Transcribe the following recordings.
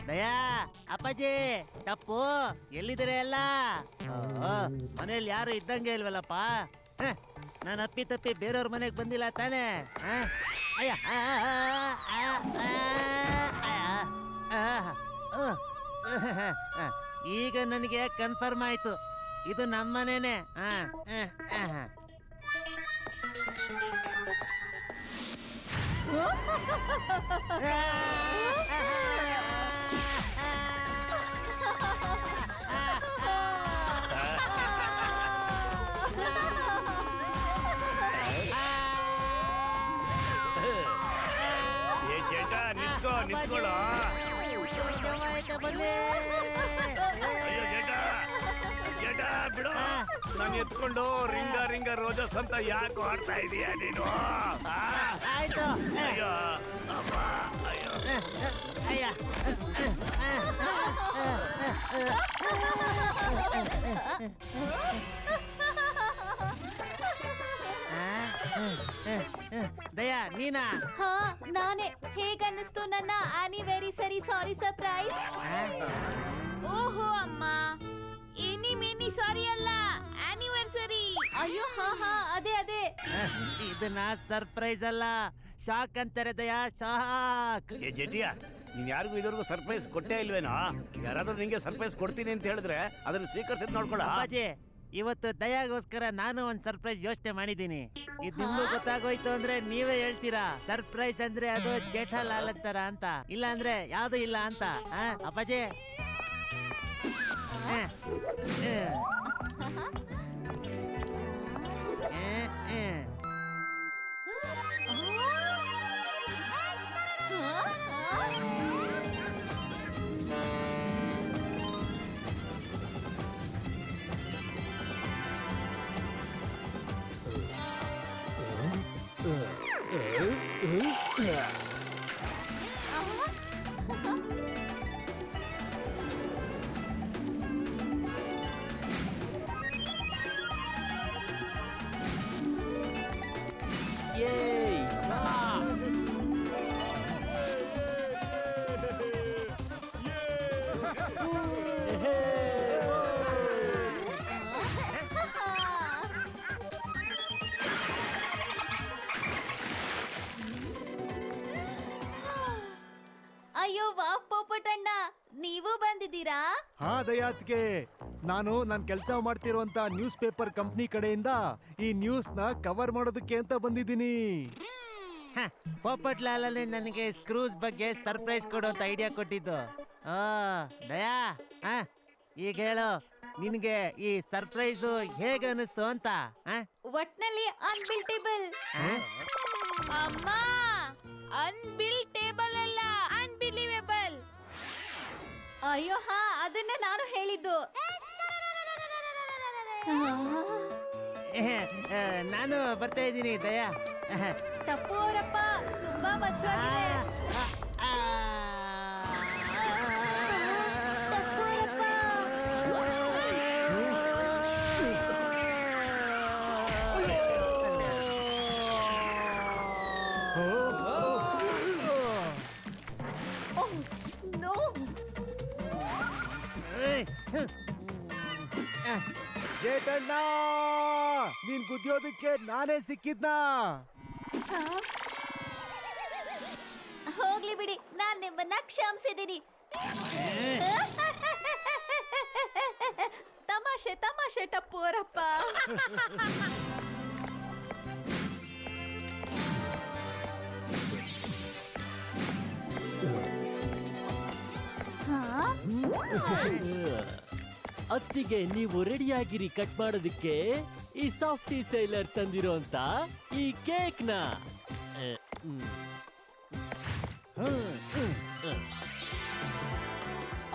ದಯಾ ಅಪ್ಪಾಜಿ ತಪ್ಪು ಎಲ್ಲಿದ್ದೀರ ಎಲ್ಲ ಮನೇಲಿ ಯಾರು ಇದ್ದಂಗೆ ಇಲ್ವಲ್ಲಪ್ಪ ನಾನು ಅಪ್ಪಿ ತಪ್ಪಿ ಬೇರೆಯವ್ರ ಮನೆಗೆ ಬಂದಿಲ್ಲ ತಾನೇ ಅಯ್ಯ ಈಗ ನನಗೆ ಕನ್ಫರ್ಮ್ ಆಯ್ತು ಇದು ನಮ್ಮನೇನೆ ನಿಂತ್ಕೊಳ್ಳೋ ಬಿಡು ನಾನು ಎತ್ಕೊಂಡು ರಿಂಗ ರಿಂಗ ರೋಜಸ್ ಅಂತ ಯಾಕೆ ಆಡ್ತಾ ಇದೀಯ ನೀನು ಆಯ್ತು ಅಯ್ಯೋ ಅಮ್ಮ ಅಯ್ಯೋ ಅಯ್ಯ ದಯಾ ನೀನಾ? ಹಾ ನಾನೇ. ಹೇಗನ್ನಿಸ್ತು ನನ್ನ ಆನಿವರ್ಸರಿ ಸಾರಿ ಸರ್ಪ್ರೈಸ್? ಓಹೋ ಅಮ್ಮ, ಎನಿ ಮೆನಿ ಸಾರಿ ಅಲ್ಲ, ಆನಿವರ್ಸರಿ. ಅಯ್ಯೋ ಹಾ ಹಾ ಅದೇ ಅದೇ. ಇದನ್ನ ಸರ್ಪ್ರೈಸ್ ಅಲ್ಲ, ಶಾಕ್ ಅಂತಾರೆ ದಯಾ, ಶಾಕ್. ಜಟಿಯಾ, ನೀನ್ ಯಾರಿಗೂ ಇದುವರೆಗೂ ಸರ್ಪ್ರೈಸ್ ಕೊಟ್ಟೇ ಇಲ್ವೇನೋ? ಯಾರಾದ್ರೂ ನಿಂಗೆ ಸರ್ಪ್ರೈಸ್ ಕೊಡ್ತೀನಿ ಅಂತ ಹೇಳಿದ್ರೆ ಅದನ್ನ ಸ್ವೀಕರಿಸಿದ್ ನೋಡ್ಕೊಳ್ಳ. ಅಪ್ಪಾಜಿ, ಇವತ್ತು ದಯಾಗೋಸ್ಕರ ನಾನು ಒಂದ್ ಸರ್ಪ್ರೈಸ್ ಯೋಚನೆ ಮಾಡಿದ್ದೀನಿ. ಇದು ನಿಮ್ಗೂ ಗೊತ್ತಾಗೋಯ್ತು ಅಂದ್ರೆ ನೀವೇ ಹೇಳ್ತೀರಾ ಸರ್ಪ್ರೈಸ್ ಅಂದ್ರೆ ಅದು ಜೇಠಾಲಾಲ್ ತರ ಅಂತ, ಇಲ್ಲ ಅಂದ್ರೆ ಯಾವ್ದು ಇಲ್ಲ ಅಂತ. ಅಪ್ಪಾಜಿ ಅಯ್ಯೋ ವಾಹ್ ಪೋಪಟಣ್ಣ, ನೀವು ಬಂದಿದ್ದೀರಾ? ಹಾ ದಯಾತ್ಗೆ, ನಾನು ನನ್ನ ಕೆಲಸ ಮಾಡ್ತಿರುವಂತ ನ್ಯೂಸ್ ಪೇಪರ್ ಕಂಪ್ನಿ ಕಡೆಯಿಂದ ಈ ನ್ಯೂಸ್ ನ ಕವರ್ ಮಾಡೋದಕ್ಕೆ ಅಂತ ಬಂದಿದ್ದೀನಿ. ಪೋಪಟ್ಲಾಲನೇ ನನಗೆ ಸ್ಕ್ರೂಸ್ ಬಗ್ಗೆ ಸರ್ಪ್ರೈಸ್ ಕೊಡೋ ಐಡಿಯಾ ಕೊಟ್ಟಿದ್ದು. ದಯಾ, ಈಗ ಹೇಳು, ನಿನ್ಗೆ ಈ ಸರ್ಪ್ರೈಸ್ ಹೇಗೆ ಅನಿಸ್ತು ಅಂತ? ಒಟ್ನಲ್ಲಿ ಅನ್ಬಿಲ್ಟೇಬಲ್. ಅಮ್ಮ, ಅನ್ಬಿಲ್ಟೇಬಲ್ ಅಲ್ಲ, ಅನ್ಬಿಲೀವೇಬಲ್. ಅಯ್ಯೋ ಹಾ, ಅದನ್ನೇ ನಾನು ಹೇಳಿದ್ದು. ನಾನು ಬರ್ತಾ ಇದ್ದೀನಿ ದಯಾ. ತಪ್ಪು ಅವರಪ್ಪ, ತುಂಬಾ ಮಚ್ಚವಾಗಿದೆ. ಜೇಠಣ್ಣ, ನೀನ್ ಗುದ್ಯೋದಕ್ಕೆ ನಾನೇ ಸಿಕ್ಕಿದ್ನಾ? ಹೋಗ್ಲಿ ಬಿಡಿ, ನಾನ್ ನಿಮ್ಮನ್ನ ಕ್ಷಮಿಸಿದ್ದೀನಿ. ತಮಾಷೆ ತಮಾಷೆ ಟಪ್ಪು ಅವರಪ್ಪ. ಅತ್ತಿಗೆ ನೀವು ರೆಡಿಯಾಗಿರಿ ಕಟ್ ಮಾಡೋದಕ್ಕೆ ಈ ಸಾಫ್ಟಿ ಸೈಲರ್ ತಂದಿರೋಂತ ಈ ಕೇಕ್ನ.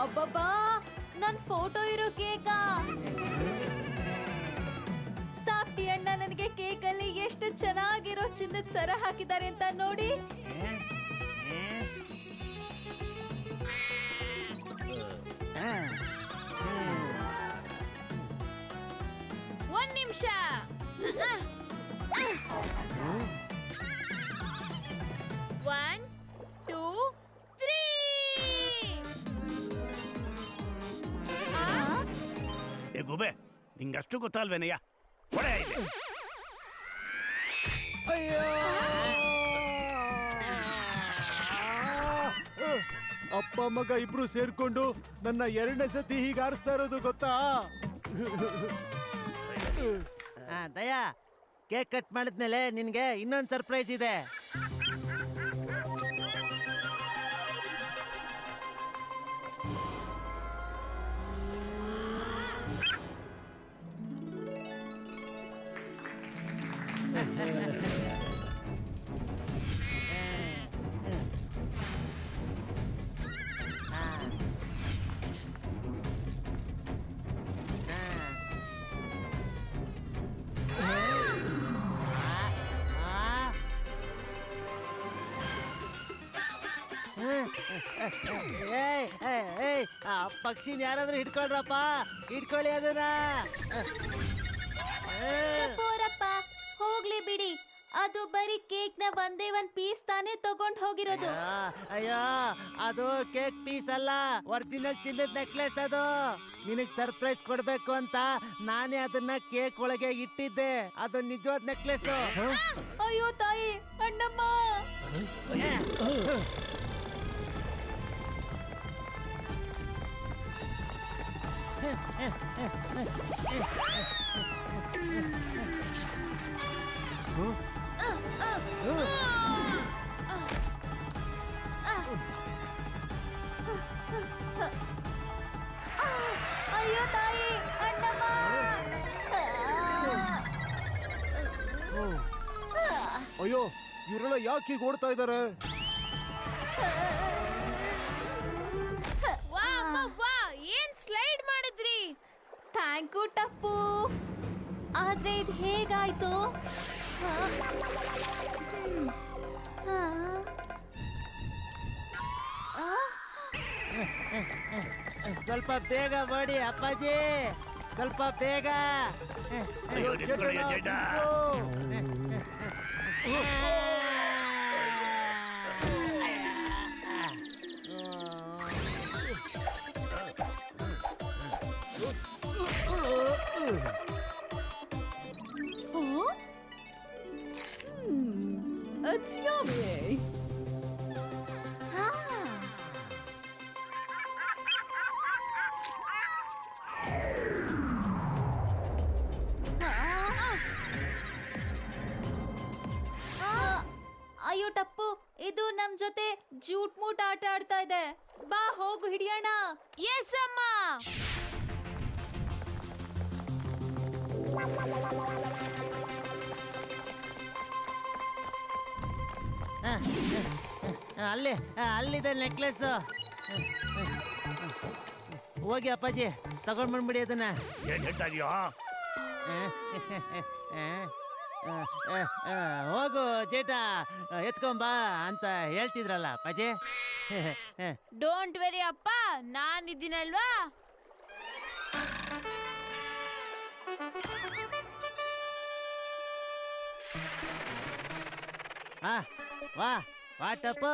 ಅಬ್ಬಬ್ಬಾ, ನನ್ ಫೋಟೋ ಇರೋ ಕೇಕಾ? ಸಾಫ್ಟಿ ಅಣ್ಣ ನನಗೆ ಕೇಕ್ ಅಲ್ಲಿ ಎಷ್ಟು ಚೆನ್ನಾಗಿರೋ ಚಿನ್ನದ ಸರ ಹಾಕಿದ್ದಾರೆ ಅಂತ ನೋಡಿ. ಒಂದ್ ನಿಮಿಷ. 1, 2, 3. ಏ ಗುಬೆ, ನಿಂಗಷ್ಟು ಗೊತ್ತಲ್ವೇನಯ್ಯ? ಹೊಡೆ ಇಲ್ಲಿ. ಅಪ್ಪ ಮಗ ಇಬ್ರು ಸೇರ್ಕೊಂಡು ನನ್ನ 2ನೇ ಸತಿ ಹೀಗೆ ಆರಿಸ್ತಾ ಇರೋದು ಗೊತ್ತಾ? ದಯಾ, ಕೇಕ್ ಕಟ್ ಮಾಡಿದ್ಮೇಲೆ ನಿನ್ಗೆ ಇನ್ನೊಂದು ಸರ್ಪ್ರೈಸ್ ಇದೆ. ಪಕ್ಷಿನ ಯಾರಾದ್ರೂ ಹಿಡ್ಕೊಳ್ರಪ್ಪ, ಹಿಡ್ಕೊಳ್ಳಿ ಅದನ್ನ. ಟಪ್ಪು ಅವರಪ್ಪ, ಹೋಗ್ಲಿ ಬಿಡಿ, ಅದು ಬರೀ ಕೇಕ್ ನ ಒಂದ್ ಪೀಸ್ ತಾನೇ ತಗೊಂಡ್ ಹೋಗಿರೋದು. ಅಯ್ಯೋ, ಅದು ಕೇಕ್ ಪೀಸ್ ಅಲ್ಲ, ಒರಿಜಿನಲ್ ಚಿನ್ನದ ನೆಕ್ಲೆಸ್ ಅದು. ನಿನಗ್ ಸರ್ಪ್ರೈಸ್ ಕೊಡ್ಬೇಕು ಅಂತ ನಾನೇ ಅದನ್ನ ಕೇಕ್ ಒಳಗೆ ಇಟ್ಟಿದ್ದೆ. ಅದು ನಿಜವಾದ ನೆಕ್ಲೆಸ್. ಅಯ್ಯೋ ತಾಯಿ, ಅಣ್ಣಮ್ಮ. ಅಯ್ಯೋ ತಾಯಿ, ಅಣ್ಣಮ್ಮ. ಅಯ್ಯೋ, ಇವರೆಲ್ಲ ಯಾಕೆ ಹೀಗೆ ಓಡ್ತಾ ಇದ್ದಾರೆ? ವಾ ಅಮ್ಮ ವಾ, ಏನ್ ಸ್ಲೈಡ್ ಮಾಡಿದ್ರಿ? Thank you Tappu. ಆದ್ರೆ ಇದು ಹೇಗಾಯ್ತು? ಸ್ವಲ್ಪ ಬೇಗ ಮಾಡಿ ಅಪ್ಪಾಜಿ, ಸ್ವಲ್ಪ ಬೇಗ. ಅಯ್ಯೋ, ನಿಂತ್ಕೊಳ್ಳಿ, ಜೇಠ. It's yummy. ಅಯ್ಯೋ ಟಪ್ಪು, ಇದು ನಮ್ ಜೊತೆ ಜೂಟ್ ಮೂಟ್ ಆಟ ಆಡ್ತಾ ಇದೆ. ಬಾ ಹೋಗು ಹಿಡಿಯೋಣ. ಎಸ್ ಅಮ್ಮ. ಅಲ್ಲಿದೆ ನೆಕ್ಲೆಸ್. ಹೋಗಿ ಅಪ್ಪಾಜಿ, ತಗೊಂಡ್ ಬಂದ್ಬಿಡಿ ಅದನ್ನ. ಏನ್ ಹೇಳ್ತಾ ಇದೀಯೋ? ಹೋಗು ಜೇಠ, ಎತ್ಕೊಂಬಾ ಅಂತ ಹೇಳ್ತಿದ್ರಲ್ಲ ಅಪ್ಪಾಜಿ. ಡೋಂಟ್ ವೆರಿ ಅಪ್ಪ, ನಾನಿದ್ದೀನಲ್ವಾ. ವಾ ವಾಟಪ್ಪ,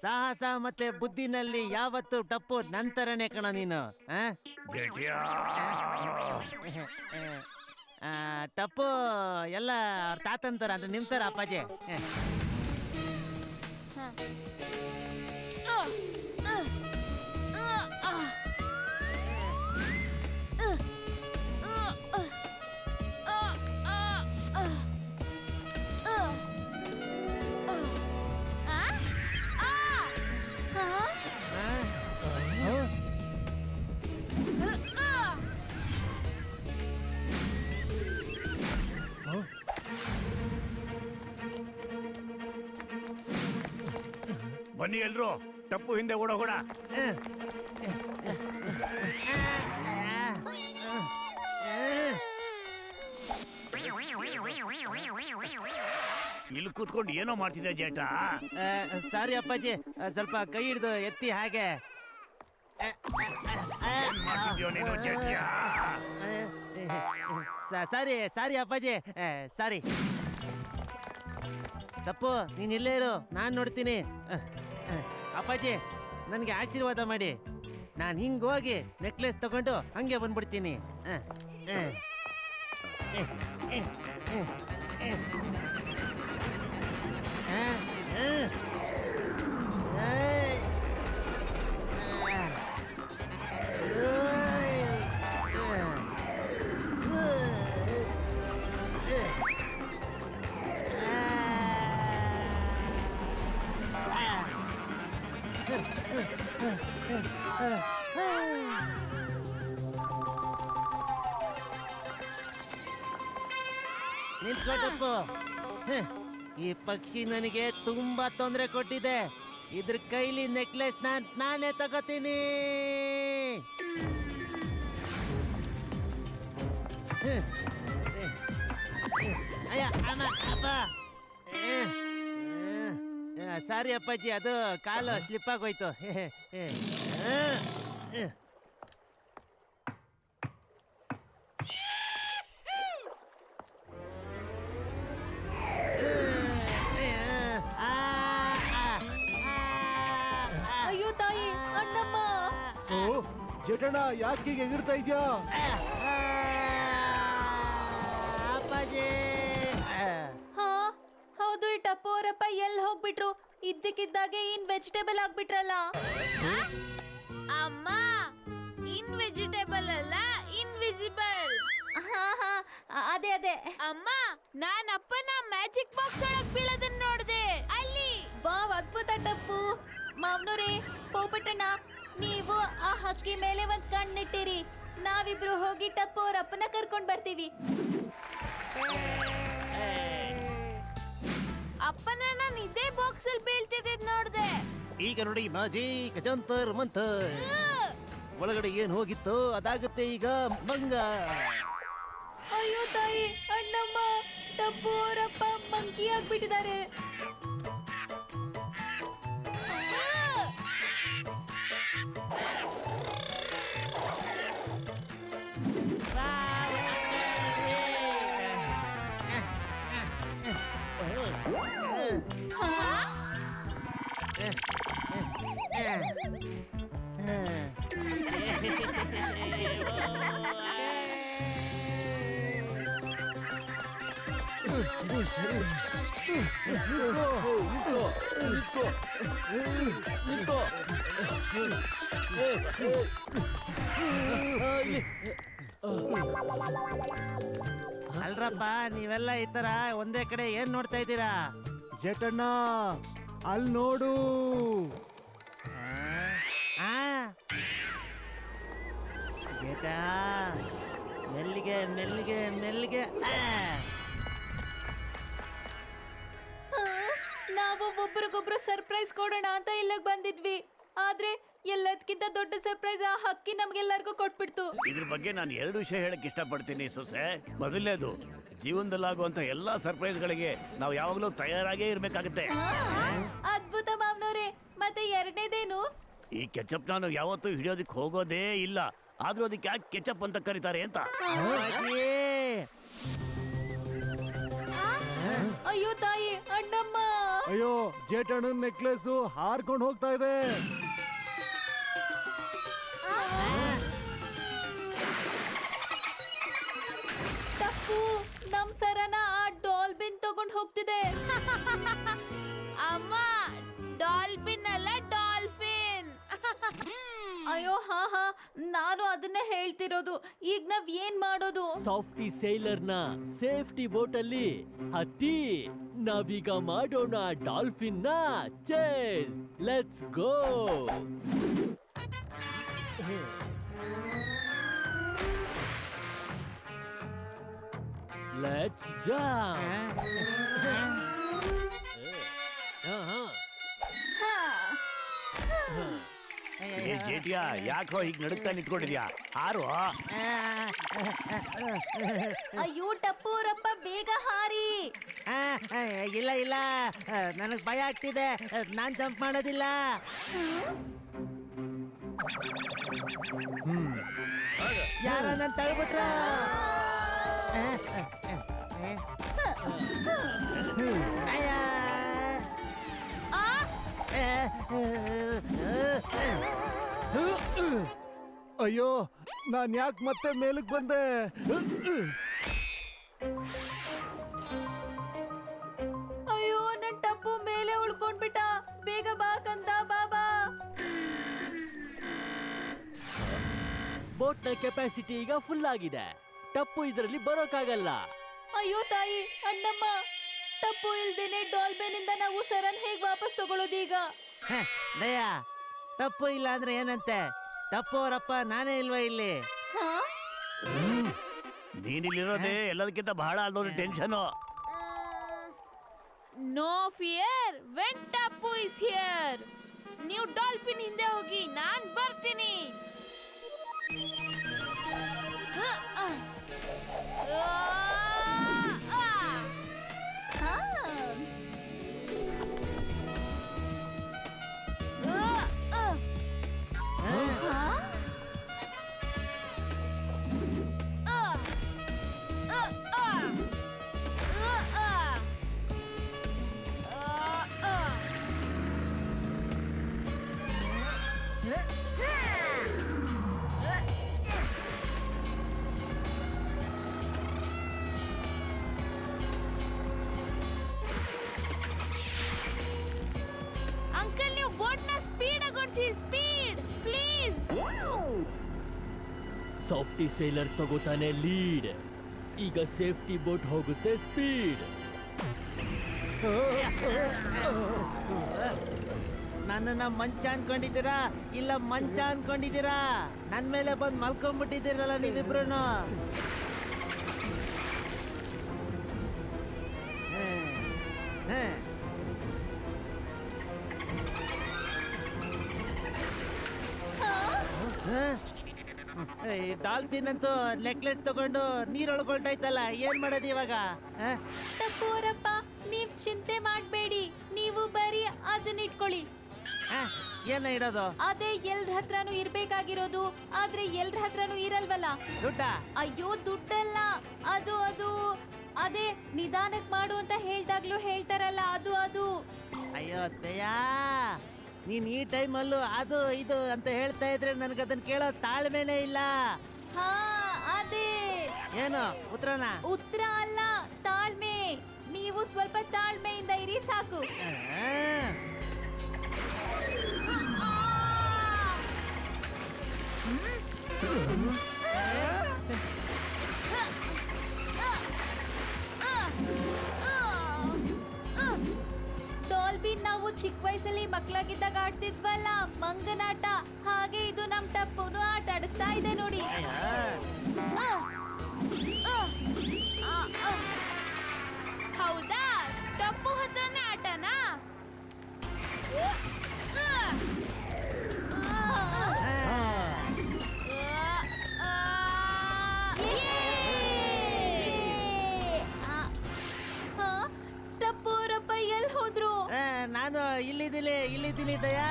ಸಾಹಸ ಮತ್ತೆ ಬುದ್ಧಿನಲ್ಲಿ ಯಾವತ್ತು ಟಪ್ಪು ನಂತರನೇ ಕಣ ನೀನು ಆ? ಆ, ಟಪ್ಪು ಎಲ್ಲ ಅವ್ರ ತಾತಂತರ ಅಂದ್ರೆ ನಿಮ್ ತರ ಅಪ್ಪಾಜಿ. ಬನ್ನಿ ಎಲ್ರು ಟಪ್ಪು ಹಿಂದೆ ಓಡೋಗೋಣ. ಇಲ್ಲಿ ಕೂತ್ಕೊಂಡು ಏನೋ ಮಾಡ್ತಿದ್ದೆ ಜೇಠ. ಸಾರಿ ಅಪ್ಪಾಜಿ, ಸ್ವಲ್ಪ ಕೈ ಹಿಡ್ದು ಎತ್ತಿ ಹಾಗೆ. ಏನ್ ಮಾಡ್ತಿದ್ಯೋ ನೀನು ಜೇಠ್ಯ? ಸಾರಿ ಸಾರಿ ಅಪ್ಪಾಜಿ, ಸಾರಿ. ತಪ್ಪು ನೀನ್ ಇಲ್ಲೇ ಇರು, ನಾನ್ ನೋಡ್ತೀನಿ. ಅಪ್ಪಾಜಿ ನನಗೆ ಆಶೀರ್ವಾದ ಮಾಡಿ, ನಾನು ಹಿಂಗ್ ಹೋಗಿ ನೆಕ್ಲೆಸ್ ತಗೊಂಡು ಹಂಗೆ ಬಂದ್ಬಿಡ್ತೀನಿ. ನಿಂತ್ಕೊಟ್ಟಪ್ಪು. ಈ ಪಕ್ಷಿ ನನಗೆ ತುಂಬಾ ತೊಂದರೆ ಕೊಟ್ಟಿದೆ. ಇದ್ರ ಕೈಲಿ ನೆಕ್ಲೆಸ್ ನಾನೇ ತಗೋತೀನಿ. ಅಯ್ಯ ಅಮ್ಮ ಅಪ್ಪ. ಸಾರಿ ಅಪ್ಪಾಜಿ, ಅದು ಕಾಲು ಸ್ಲಿಪ್ ಆಗೋಯ್ತು. ಅಯ್ಯೋ ತಾಯಿ, ಅಣ್ಣಮ್ಮ. ಓ ಜೇಠಣ್ಣ, ಯಾಕೆ ಹೀಗೆ ಎಗಿರ್ತಾ ಇದ್ಯಾ? ಅಪ್ಪಾಜಿ. ಹಾ ಹೌದು, ಈ ಟಪ್ಪು ಅವರಪ್ಪ ಎಲ್ಲಿ ಹೋಗ್ಬಿಟ್ರು? ಇದ್ದಕ್ಕಿದ್ದಾಗೆ ಇನ್ ವೆಜಿಟೇಬಲ್ ಆಗ್ಬಿಟ್ರಲ್ಲ. ಅಮ್ಮ, ಇನ್ ವೆಜಿಟೇಬಲ್ ಅಲ್ಲ, ಇನ್ವಿಸಿಬಲ್. ಹಾ ಹಾ ಅದೇ ಅದೇ. ಅಮ್ಮ, ನಾನ್ ಅಪ್ಪನ ಮ್ಯಾಜಿಕ್ ಬಾಕ್ಸ್ ಒಳಗ್ ಬೀಳೋದನ್ನ ನೋಡ್ದೆ ಅಲ್ಲಿ. ವಾವ್, ಅದ್ಭುತ ಟಪ್ಪು. ಮಾವ್ನೂರೇ, ಪೋಪಟಣ್ಣ, ನೀವು ಆ ಹಕ್ಕಿ ಮೇಲೆ ಒಂದ್ ಕಣ್ಣಿಟ್ಟಿರಿ. ನಾವಿಬ್ರು ಹೋಗಿ ಟಪ್ಪು ಅವ್ರ ಅಪ್ಪನ ಕರ್ಕೊಂಡ್ ಬರ್ತೀವಿ. ಅಪ್ಪನ ನಾನು ಇದೇ ಬಾಕ್ಸ್ ಅಲ್ಲಿ ಬೀಳ್ತಿದ್ದ ನೋಡ್ದೆ. ಈಗ ನೋಡಿ ಮ್ಯಾಜಿಕ್ ಜಂತರ್ ಮಂತರ್. ಒಳಗಡೆ ಏನ್ ಹೋಗಿತ್ತು ಅದಾಗುತ್ತೆ ಈಗ ಮಂಗ. ಅಯ್ಯೋ ತಾಯಿ, ಅಣ್ಣಮ್ಮ, ಟಪ್ಪು ಅವರಪ್ಪ ಮಂಕಿ ಆಗ್ಬಿಟ್ಟಿದ್ದಾರೆ. ಅಲ್ರಪ್ಪ, ನೀವೆಲ್ಲ ಈ ತರ ಒಂದೇ ಕಡೆ ಏನ್ ನೋಡ್ತಾ ಇದ್ದೀರಾ? ಜೇಠಣ್ಣ, ಅಲ್ಲಿ ನೋಡು. ಬೇಟಾ, ಮೆಲ್ಲಿಗೆ ಮೆಲ್ಲಿಗೆ ಮೆಲ್ಲಿಗೆ. ನಾವು ಒಬ್ರಿಗೊಬ್ರು ಸರ್ಪ್ರೈಸ್ ಕೊಡೋಣ ಅಂತ ಇಲ್ಲಿಗೆ ಬಂದಿದ್ವಿ. ಆದ್ರೆ ಎಲ್ಲದಕ್ಕಿಂತ ದೊಡ್ಡ ಸರ್ಪ್ರೈಸ್ ಆ ಹಕ್ಕಿ ನಮ್ಗೆಲ್ಲರಿಗೂ ಕೊಟ್ಬಿಡ್ತು. ಇದ್ರ ಬಗ್ಗೆ ನಾನು 2 ವಿಷಯ ಹೇಳಕ್ ಇಷ್ಟಪಡ್ತೀನಿ ಸೊಸೆ. ಮೊದಲನೇದು, ಜೀವನದಲ್ಲಾಗುವಂತ ಎಲ್ಲಾ ಸರ್ಪ್ರೈಸ್ಗಳಿಗೆ ನಾವು ಯಾವಾಗಲೂ ತಯಾರಾಗೇ ಇರ್ಬೇಕಾಗತ್ತೆ. ಅದ್ಭುತ ಮಾವ್ನವ್ರೆ. ಮತ್ತೆ ಎರಡನೇದೇನು? ಈ ಕೆಚಪ್ ನಾನು ಯಾವತ್ತೂ ಹಿಡಿಯೋದಕ್ಕೆ ಹೋಗೋದೇ ಇಲ್ಲ. ಆದ್ರೂ ಅದಕ್ಕೆ ಯಾಕೆ ಕೆಚಪ್ ಅಂತ ಕರೀತಾರೆ ಅಂತ. ಅಯ್ಯೋ ತಾಯಿ, ಅಣ್ಣಮ್ಮ. ಅಯ್ಯೋ ಜೇಠಣ್ಣನ್ ನೆಕ್ಲೆಸ್ ಹಾರ್ಕೊಂಡು ಹೋಗ್ತಾ ಇದೆ. ಟಪ್ಪು ನಮ್ ಸರನ ಆ ಡಾಲ್ಬಿನ್ ತಗೊಂಡ್ ಹೋಗ್ತಿದೆ. ಅಮ್ಮ, ಡಾಲ್ಫಿನ್ ಅಲ್ಲ ಡಾಲ್ಫಿನ್. ಅಯ್ಯೋ ಹಾ ಹಾ, ನಾನು ಅದನ್ನೇ ಹೇಳ್ತಿರೋದು. ಈಗ ನಾವ್ ಏನ್ ಮಾಡೋದು? ಸಾಫ್ಟಿ ಸೇಲರ್ ನ ಸೇಫ್ಟಿ ಬೋಟ್ ಅಲ್ಲಿ ಹತ್ತಿ ನಾವೀಗ ಮಾಡೋಣ ಡಾಲ್ಫಿನ್ ನ chase. Let's go. Let's jump. ಏ ಜೇಟಿಯಾ, ಯಾಕೋ ಹೀಗ್ ನಡುಕ್ತಾ ನಿಂತ್ಕೊಂಡಿದ್ಯಾ? ಆರು ಅಯ್ಯೋ ಟಪ್ಪು ಅವರಪ್ಪ, ಬೇಗ ಹಾರಿ. ಇಲ್ಲ ಇಲ್ಲ, ನನಗ್ ಭಯ ಆಗ್ತಿದೆ. ನಾನ್ ಜಂಪ್ ಮಾಡೋದಿಲ್ಲ. ಯಾರ ನನ್ ತಳ್ಬಿಟ್ರ? ಅಯ್ಯೋ ನಾನ್ ಯಾಕೆ ಮತ್ತೆ ಮೇಲಕ್ ಬಂದೆ? ಅಯ್ಯೋ ನನ್ ಟಪ್ಪು ಮೇಲೆ ಉಳ್ಕೊಂಡ್ಬಿಟ್ಟ. ಬೇಗ ಬಾ ಕಂದ, ಬಾಬಾ. ಬೋಟ್ ನ ಕೆಪಾಸಿಟಿ ಈಗ ಫುಲ್ ಆಗಿದೆ. ಟಪ್ಪು ಇದರಲ್ಲಿ ಬರೋಕ್ಕಾಗಲ್ಲ. ಅಯ್ಯೋ ತಾಯಿ, ಅಣ್ಣಮ್ಮ, ಟಪ್ಪು ಇಲ್ದೇನೆ ಡಾಲ್ಬಿನ್ ಇಂದ ನಾವು ಸರನ್ ಹೇಗ್ ವಾಪಸ್ ತಗೊಳ್ಳೋದೀಗ? ದಯ, ತಪ್ಪು ಇಲ್ಲ ಅಂದ್ರೆ ಏನಂತೆ? ತಪ್ಪು ಅವರಪ್ಪ ನಾನೇ ಇಲ್ವಾ ಇಲ್ಲಿ? ಹಾ? ನೀನಿಲ್ಲಿರೋದೇ ಎಲ್ಲದಕ್ಕಿಂತ ಬಹಳ ಅದೊಂದು tension. No fear when Tappu is here. ನೀವು ಡಾಲ್ಫಿನ್ ಹಿಂದೆ ಹೋಗಿ, ನಾನ್ ಬರ್ತೀನಿ. ಹಾ. ಹಾ? ಅಂಕಲ್, ನೀವು ಬೋಟ್ ನ ಸ್ಪೀಡ್ ಆಗೋಡ್ಸಿ. Speed please. ಸಾಫ್ಟಿ ಸೇಲರ್ ತಗೋತಾನೆ ಲೀಡ್. ಈಗ ಸೇಫ್ಟಿ ಬೋಟ್ ಹೋಗುತ್ತೆ ಸ್ಪೀಡ್. ನನ್ನನ್ನ ಮಂಚ ಅನ್ಕೊಂಡಿದ್ದೀರಾ? ಇಲ್ಲ ಮಂಚ ಅನ್ಕೊಂಡಿದ್ದೀರಾ? ನನ್ ಮೇಲೆ ಬಂದ್ ಮಲ್ಕೊಂಡ್ಬಿಟ್ಟಿದ್ದೀರಲ್ಲ ನೀವಿಬ್ರು. ಡಾಲ್ಫಿನ್ ಅಂತೂ ನೆಕ್ಲೆಸ್ ತಗೊಂಡು ನೀರೊಳಗೊಳ್ತೈತಲ್ಲ, ಏನ್ ಮಾಡೋದು ಇವಾಗ? ಟಪ್ಪು ಅವರಪ್ಪ, ನೀವ್ ಚಿಂತೆ ಮಾಡ್ಬೇಡಿ. ನೀವು ಬರೀ ಅದನ್ನ ಇಟ್ಕೊಳ್ಳಿ. ಏನ ಇಡೋದು? ಅದೇ ಎಲ್ರ ಹತ್ರನೂ ಇರ್ಬೇಕಾಗಿರೋದು, ಆದ್ರೆ ಎಲ್ರ ಹತ್ರನೂ ಇರಲ್ವಲ್ಲ. ದುಡ್ಡ? ಅಯ್ಯೋ ದುಡ್ಡಲ್ಲ, ಅದು ಅದು ಅದೇ ನಿಧಾನಕ್ ಮಾಡು ಅಂತ ಹೇಳ್ದಾಗ್ಲೂ ಹೇಳ್ತಾರಲ್ಲ, ಅದು ಅದು. ಅಯ್ಯೋ ದಯಾ, ನೀನ್ ಈ ಟೈಮಲ್ಲೂ ಅದು ಇದು ಅಂತ ಹೇಳ್ತಾ ಇದ್ರೆ ನನಗೆ ಅದನ್ನ ಕೇಳೋ ತಾಳ್ಮೆನೇ ಇಲ್ಲ. ಹಾ ಅದೇ. ಏನು ಉತ್ತರನ? ಉತ್ತರ ಅಲ್ಲ, ತಾಳ್ಮೆ. ನೀವು ಸ್ವಲ್ಪ ತಾಳ್ಮೆಯಿಂದ ಇರಿ ಸಾಕು. ಡಾಲ್ಬಿನ್ ನಾವು ಚಿಕ್ಕ ವಯಸ್ಸಲ್ಲಿ ಮಕ್ಕಳಾಗಿದ್ದಾಗ ಆಡ್ತಿದ್ವಲ್ಲ, ಮಂಗನಾಟ. ಹಾಗೆ ಇದು ನಮ್ ಟಪ್ಪುನು ಆಟ ಆಡಿಸ್ತಾ ಇದೆ ನೋಡಿ. ಹೌದಾ? ಟಪ್ಪು ಹತ್ರನೇ ಆಟನಾ? ಟಪ್ಪು ಅವರಪ್ಪ ಎಲ್ಲಿ ಹೋದ್ರು? ನಾನು ಇಲ್ಲಿದ್ದೀನಿ ದಯಾ.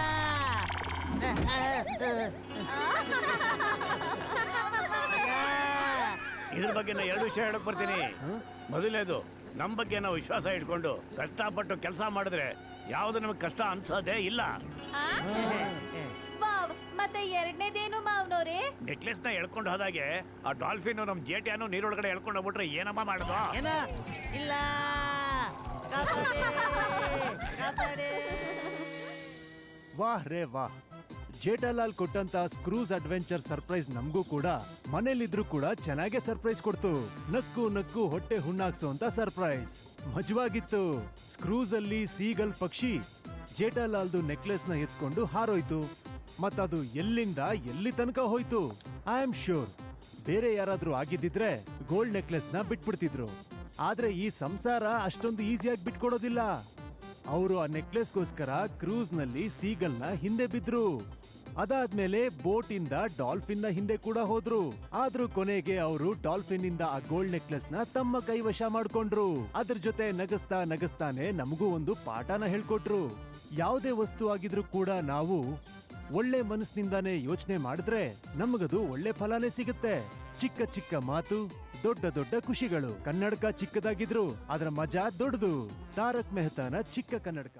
ಇದ್ರ ಬಗ್ಗೆ ನಾ ಎರಡು ವಿಷಯ ಹೇಳಕ್ ಬರ್ತೀನಿ. ಮೊದಲನೇದು, ನಮ್ಮ ಬಗ್ಗೆ ನಾವು ವಿಶ್ವಾಸ ಇಟ್ಕೊಂಡು ಕಷ್ಟಪಟ್ಟು ಕೆಲಸ ಮಾಡಿದ್ರೆ ಯಾವ್ದು ನಮಗೆ ಕಷ್ಟ ಅನ್ಸೋದೇ ಇಲ್ಲ. ವಾವ್, ಮತ್ತೆ ಎರಡನೇದೇನು ಮಾವನವ್ರೆ? ನೆಕ್ಲೆಸ್ ನ ಎಳ್ಕೊಂಡು ಹೋದಾಗೆ ಆ ಡಾಲ್ಫಿನ್ ನಮ್ ಜೇಟಿಯನ್ನು ನೀರೊಳಗಡೆ ಎಳ್ಕೊಂಡು ಹೋಗ್ಬಿಟ್ರೆ ಏನಮ್ಮ ಮಾಡೋದು? ಏನ ಇಲ್ಲ, ಕಾಪಾಡಿ, ಕಾಪಾಡಿ. ವಾಹ್ ರೇ ವಾಹ್, ಜೇಠಾಲಾಲ್ ಕೊಟ್ಟಂತ ಸ್ಕ್ರೂಸ್ ಅಡ್ವೆಂಚರ್ ಸರ್ಪ್ರೈಸ್ ನಮಗೂ ಕೂಡ ಮನೇಲಿದ್ರು ಕೂಡ ಚೆನ್ನಾಗೆ ಸರ್ಪ್ರೈಸ್ ಕೊಡ್ತು. ನಕ್ಕು ನಕ್ಕು ಹೊಟ್ಟೆ ಹುಣ್ಣಾಕ್ಸೋ ಸರ್ಪ್ರೈಸ್ ಮಜವಾಗಿತ್ತು. ಸ್ಕ್ರೂಸ್ ಅಲ್ಲಿ ಸೀಗಲ್ ಪಕ್ಷಿ ಜೇಠಾಲಾಲ್ದು ನೆಕ್ಲೆಸ್ ನ ಎತ್ಕೊಂಡು ಹಾರೋಯ್ತು. ಮತ್ತದು ಎಲ್ಲಿಂದ ಎಲ್ಲಿ ತನಕ ಹೋಯ್ತು. ಐ ಆಮ್ ಶ್ಯೂರ್ ಬೇರೆ ಯಾರಾದ್ರೂ ಆಗಿದ್ದಿದ್ರೆ ಗೋಲ್ಡ್ ನೆಕ್ಲೆಸ್ ನ ಬಿಟ್ಬಿಡ್ತಿದ್ರು. ಆದ್ರೆ ಈ ಸಂಸಾರ ಅಷ್ಟೊಂದು ಈಸಿಯಾಗಿ ಬಿಟ್ಕೊಡೋದಿಲ್ಲ. ಅವರು ಆ ನೆಕ್ಲೆಸ್ಗೋಸ್ಕರ ಕ್ರೂಸ್ ನಲ್ಲಿ ಸೀಗಲ್ ನ ಹಿಂದೆ ಬಿದ್ರು. ಅದಾದ್ಮೇಲೆ ಬೋಟ್ ಇಂದ ಡಾಲ್ಫಿನ್ ನ ಹಿಂದೆ ಕೂಡ ಹೋದ್ರು. ಆದ್ರೂ ಕೊನೆಗೆ ಅವರು ಡಾಲ್ಫಿನ್ ಇಂದ ಆ ಗೋಲ್ಡ್ ನೆಕ್ಲೆಸ್ ನ ತಮ್ಮ ಕೈವಶ ಮಾಡ್ಕೊಂಡ್ರು. ಅದ್ರ ಜೊತೆ ನಗಸ್ತಾ ನಗಸ್ತಾನೆ ನಮಗೂ ಒಂದು ಪಾಠನ ಹೇಳ್ಕೊಟ್ರು. ಯಾವುದೇ ವಸ್ತು ಆಗಿದ್ರು ಕೂಡ ನಾವು ಒಳ್ಳೆ ಮನಸ್ಸಿನಿಂದಾನೇ ಯೋಚನೆ ಮಾಡಿದ್ರೆ ನಮಗದು ಒಳ್ಳೆ ಫಲನೇ ಸಿಗುತ್ತೆ. ಚಿಕ್ಕ ಚಿಕ್ಕ ಮಾತು, ದೊಡ್ಡ ದೊಡ್ಡ ಖುಷಿಗಳು. ಕನ್ನಡಕ ಚಿಕ್ಕದಾಗಿದ್ರು ಅದರ ಮಜಾ ದೊಡ್ಡದು. ತಾರಕ್ ಮೆಹತಾನ ಚಿಕ್ಕ ಕನ್ನಡಕ.